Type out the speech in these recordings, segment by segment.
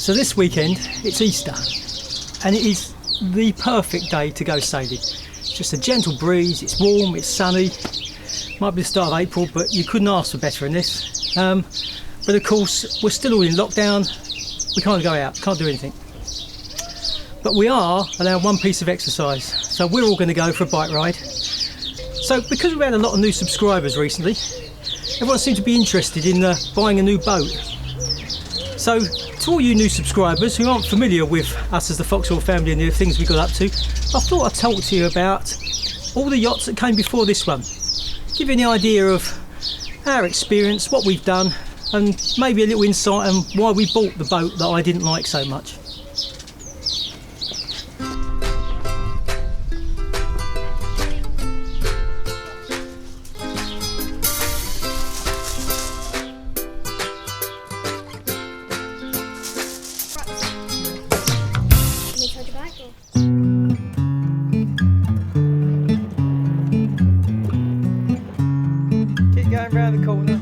So this weekend it's Easter and it is the perfect day to go sailing. It's just a gentle breeze, it's warm, it's sunny. Might be the start of April, but you couldn't ask for better than this. But of course we're still all in lockdown, we can't go out, can't do anything. But we are allowed one piece of exercise, so we're all going to go for a bike ride. So because we've had a lot of new subscribers recently, everyone seemed to be interested in buying a new boat. So to all you new subscribers who aren't familiar with us as the Foxwell family and the things we got up to, I thought I'd talk to you about all the yachts that came before this one. Give you an idea of our experience, what we've done, and maybe a little insight on why we bought the boat that I didn't like so much. Keep going round the corner.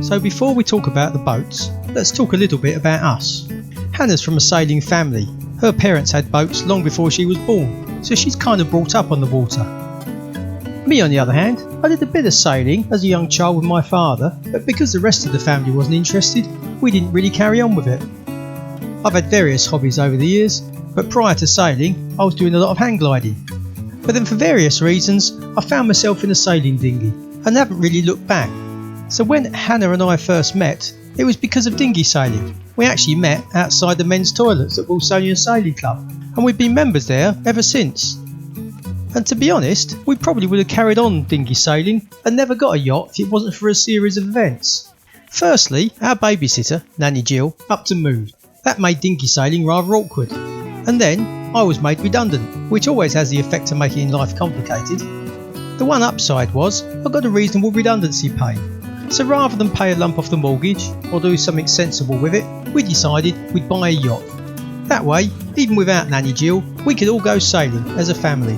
So before we talk about the boats, let's talk a little bit about us. Hannah's from a sailing family. Her parents had boats long before she was born, so she's kind of brought up on the water. Me on the other hand, I did a bit of sailing as a young child with my father, but because the rest of the family wasn't interested, we didn't really carry on with it. I've had various hobbies over the years, but prior to sailing, I was doing a lot of hang gliding. But then for various reasons, I found myself in a sailing dinghy and haven't really looked back. So when Hannah and I first met, it was because of dinghy sailing. We actually met outside the men's toilets at Wilsonian Sailing Club, and we've been members there ever since. And to be honest, we probably would have carried on dinghy sailing and never got a yacht if it wasn't for a series of events. Firstly, our babysitter, Nanny Jill, up to move. That made dinghy sailing rather awkward. And then I was made redundant, which always has the effect of making life complicated. The one upside was I got a reasonable redundancy pay. So rather than pay a lump off the mortgage or do something sensible with it, we decided we'd buy a yacht. That way, even without Nanny Jill, we could all go sailing as a family.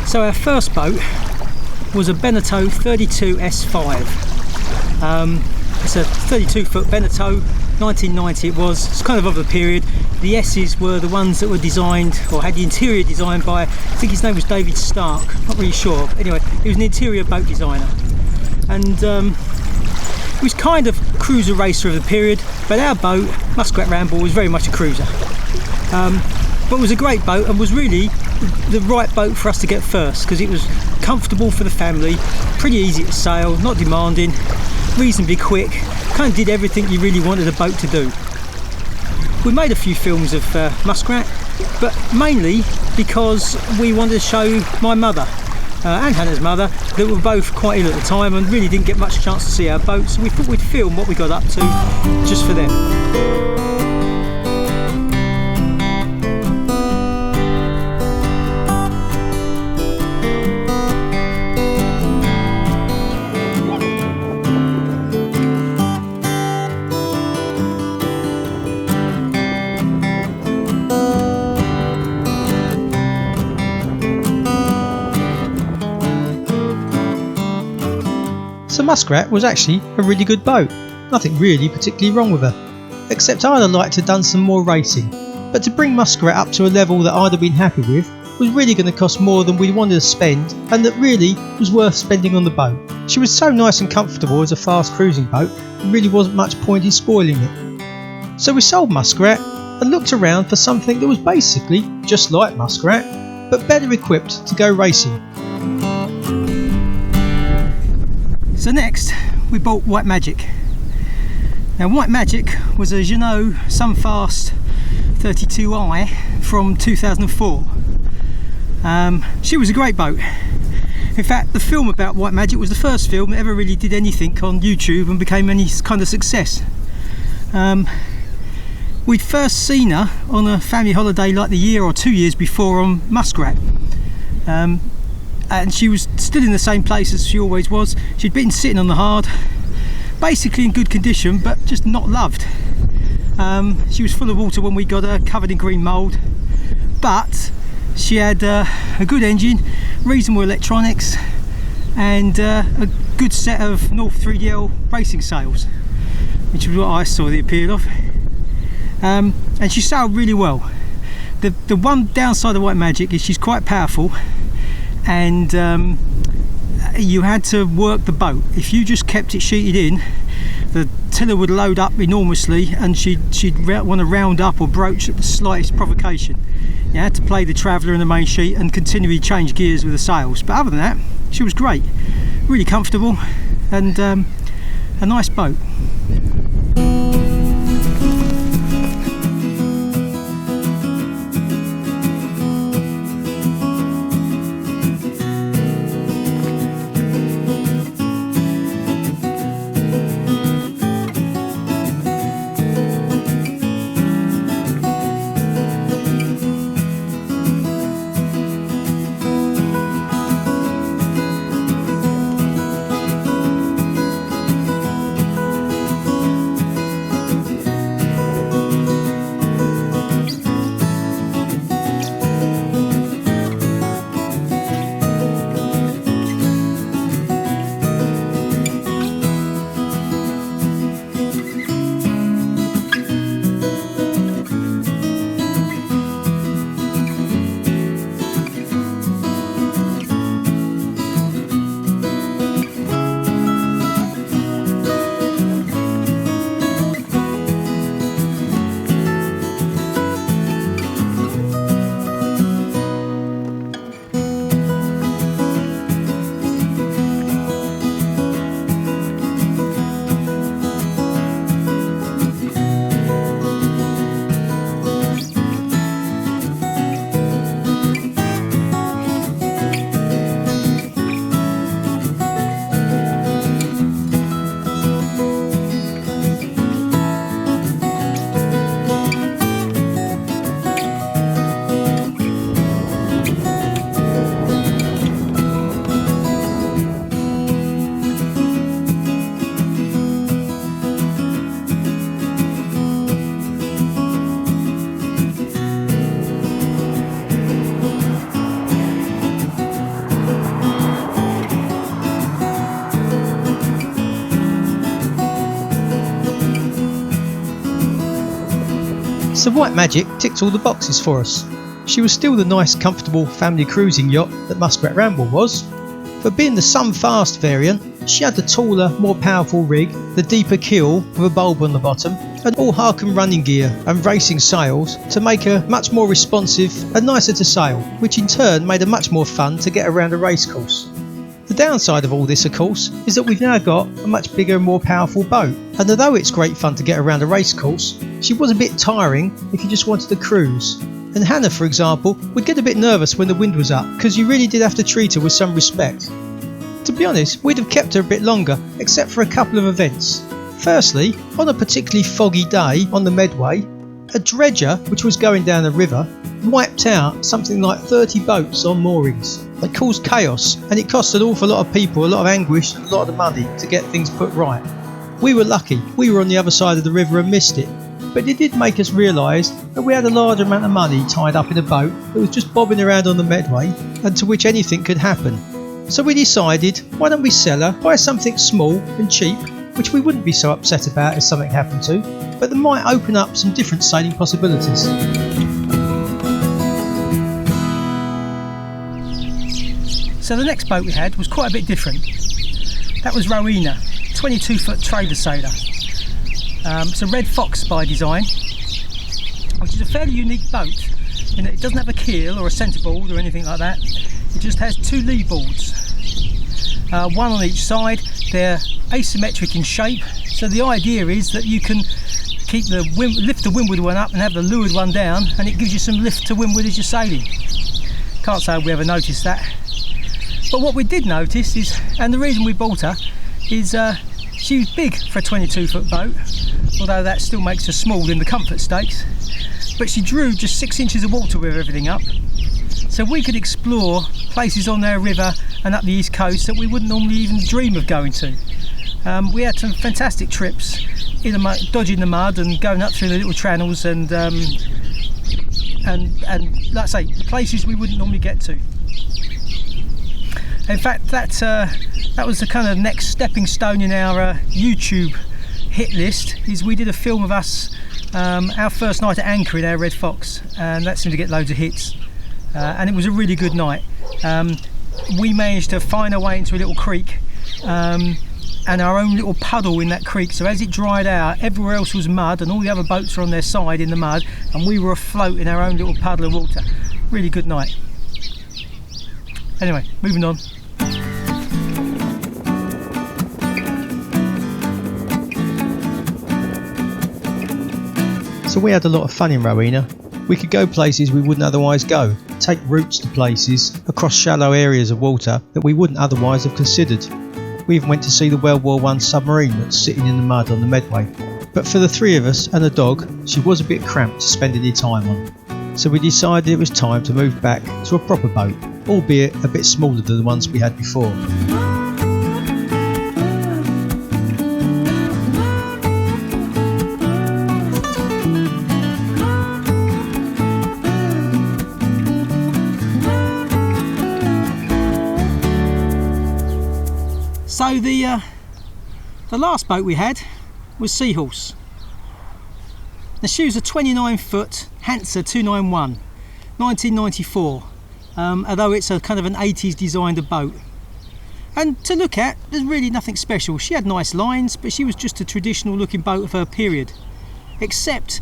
So our first boat was a Beneteau 32 S5. It's a 32-foot Beneteau, 1990 it was. It's kind of the period. The S's were the ones that were designed, or had the interior designed by, I think his name was David Stark, not really sure. Anyway, he was an interior boat designer. And it was kind of cruiser racer of the period, but our boat, Muskrat Ramble, was very much a cruiser. But it was a great boat and was really the right boat for us to get first because it was comfortable for the family, pretty easy to sail, not demanding, reasonably quick, kind of did everything you really wanted a boat to do. We made a few films of Muskrat, but mainly because we wanted to show my mother and Hannah's mother that were both quite ill at the time and really didn't get much chance to see our boat, so we thought we'd film what we got up to just for them. So Muskrat was actually a really good boat, nothing really particularly wrong with her, except I'd have liked to have done some more racing, but to bring Muskrat up to a level that I'd have been happy with was really going to cost more than we wanted to spend and that really was worth spending on the boat. She was so nice and comfortable as a fast cruising boat, there really wasn't much point in spoiling it. So we sold Muskrat and looked around for something that was basically just like Muskrat, but better equipped to go racing. So next we bought White Magic. Now White Magic was a Jeanneau Sunfast 32i from 2004. She was a great boat. In fact, the film about White Magic was the first film that ever really did anything on YouTube and became any kind of success. We'd first seen her on a family holiday like the year or 2 years before on Muskrat. And she was still in the same place as she always was. She'd been sitting on the hard, basically in good condition, but just not loved. She was full of water when we got her, covered in green mould, but she had a good engine, reasonable electronics, and a good set of North 3DL racing sails, which was what I saw the appeal of. And she sailed really well. The one downside of White Magic is she's quite powerful, and you had to work the boat. If you just kept it sheeted in, the tiller would load up enormously, and she'd want to round up or broach at the slightest provocation. You had to play the Traveller in the main sheet and continually change gears with the sails. But other than that, she was great, really comfortable, and a nice boat. So White Magic ticked all the boxes for us. She was still the nice, comfortable family cruising yacht that Muskrat Ramble was. For being the Sunfast variant, she had the taller, more powerful rig, the deeper keel with a bulb on the bottom, and all Harken running gear and racing sails to make her much more responsive and nicer to sail, which in turn made her much more fun to get around a racecourse. The downside of all this, of course, is that we've now got a much bigger and more powerful boat, and although it's great fun to get around a racecourse, she was a bit tiring if you just wanted to cruise. And Hannah, for example, would get a bit nervous when the wind was up, because you really did have to treat her with some respect. To be honest, we'd have kept her a bit longer, except for a couple of events. Firstly, on a particularly foggy day on the Medway, a dredger, which was going down a river, wiped out something like 30 boats on moorings. It caused chaos, and it cost an awful lot of people a lot of anguish and a lot of money to get things put right. We were lucky, we were on the other side of the river and missed it, but it did make us realise that we had a large amount of money tied up in a boat that was just bobbing around on the Medway and to which anything could happen. So we decided, why don't we sell her, buy something small and cheap, which we wouldn't be so upset about if something happened to, but that might open up some different sailing possibilities. So the next boat we had was quite a bit different. That was Rowena, 22-foot trailer sailor. It's a red fox by design, which is a fairly unique boat in that it doesn't have a keel or a centreboard or anything like that. It just has two lee boards, one on each side. They're asymmetric in shape, So the idea is that you can lift the windward one up and have the leeward one down, and it gives you some lift to windward as you're sailing. Can't say we ever noticed that. But what we did notice is, and the reason we bought her, is she was big for a 22-foot boat, although that still makes her small in the comfort stakes. But she drew just 6 inches of water with everything up, so we could explore places on their river and up the east coast that we wouldn't normally even dream of going to. We had some fantastic trips in the mud, dodging the mud and going up through the little channels and like I say, places we wouldn't normally get to. In fact, that was the kind of next stepping stone in our YouTube hit list. Is we did a film of us, our first night at anchor in our Red Fox, and that seemed to get loads of hits. And it was a really good night. We managed to find our way into a little creek, and our own little puddle in that creek. So as it dried out, everywhere else was mud, and all the other boats were on their side in the mud, and we were afloat in our own little puddle of water. Really good night. Anyway, moving on. So we had a lot of fun in Rowena. We could go places we wouldn't otherwise go, take routes to places across shallow areas of water that we wouldn't otherwise have considered. We even went to see the World War I submarine that's sitting in the mud on the Medway. But for the three of us and a dog, she was a bit cramped to spend any time on. So we decided it was time to move back to a proper boat, albeit a bit smaller than the ones we had before. So the last boat we had was Seahorse. Now she was a 29-foot Hansa 291, 1994, although it's a kind of an 80s designed boat. And to look at, there's really nothing special. She had nice lines, but she was just a traditional looking boat of her period. Except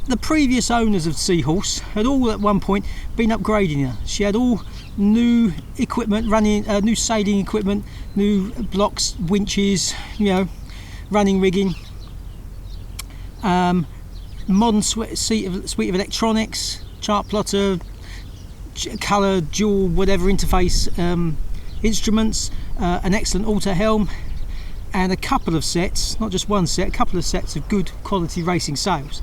the previous owners of Seahorse had all at one point been upgrading her. She had all new equipment, running new sailing equipment, new blocks, winches, running rigging, modern suite of electronics, chart plotter, colour, dual, whatever interface instruments, an excellent auto helm, and a couple of sets, not just one set, a couple of sets of good quality racing sails.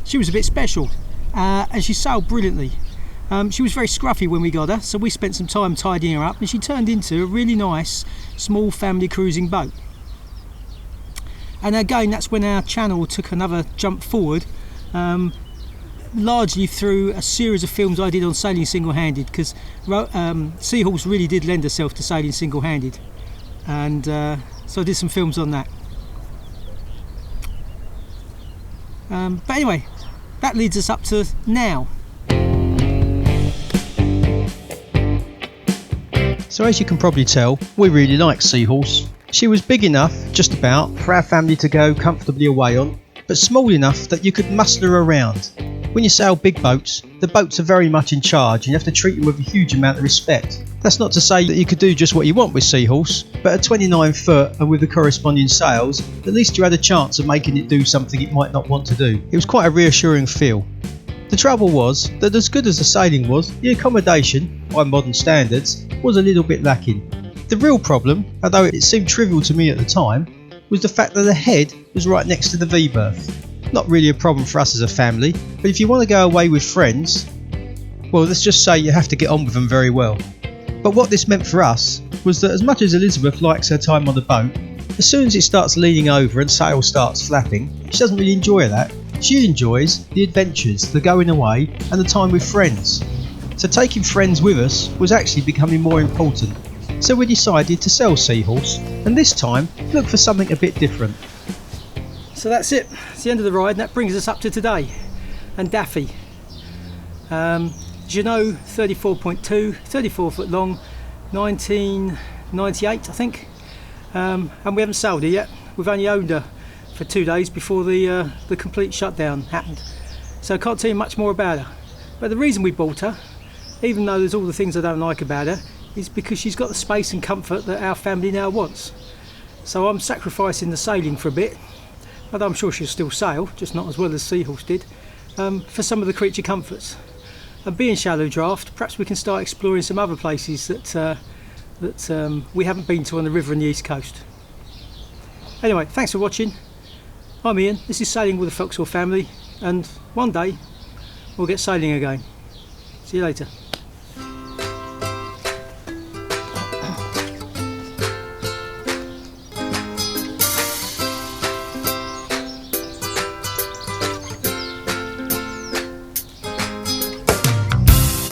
She was a bit special, and she sailed brilliantly. She was very scruffy when we got her, so we spent some time tidying her up, and she turned into a really nice small family cruising boat. And again, that's when our channel took another jump forward, largely through a series of films I did on sailing single-handed, because Seahorse really did lend herself to sailing single-handed, and so I did some films on that. But anyway, that leads us up to now. So as you can probably tell, we really like Seahorse. She was big enough, just about, for our family to go comfortably away on, but small enough that you could muscle her around. When you sail big boats, the boats are very much in charge and you have to treat them with a huge amount of respect. That's not to say that you could do just what you want with Seahorse, but at 29 foot and with the corresponding sails, at least you had a chance of making it do something it might not want to do. It was quite a reassuring feel. The trouble was that as good as the sailing was, the accommodation, by modern standards, was a little bit lacking. The real problem, although it seemed trivial to me at the time, was the fact that the head was right next to the V-berth. Not really a problem for us as a family, but if you want to go away with friends, well, let's just say you have to get on with them very well. But what this meant for us was that as much as Elizabeth likes her time on the boat, as soon as it starts leaning over and sail starts flapping, she doesn't really enjoy that. She enjoys the adventures, the going away, and the time with friends. So taking friends with us was actually becoming more important. So we decided to sell Seahorse, and this time look for something a bit different. So that's it. It's the end of the ride, and that brings us up to today. And Daffy. As you know, 34.2, 34 foot long, 1998 I think. And we haven't sold her yet. We've only owned her for 2 days before the complete shutdown happened. So I can't tell you much more about her. But the reason we bought her, even though there's all the things I don't like about her, is because she's got the space and comfort that our family now wants. So I'm sacrificing the sailing for a bit, although I'm sure she'll still sail, just not as well as Seahorse did, for some of the creature comforts. And being shallow draft, perhaps we can start exploring some other places that we haven't been to on the river and the east coast. Anyway, thanks for watching. I'm Ian, this is Sailing with the Foxwell family, and one day we'll get sailing again. See you later.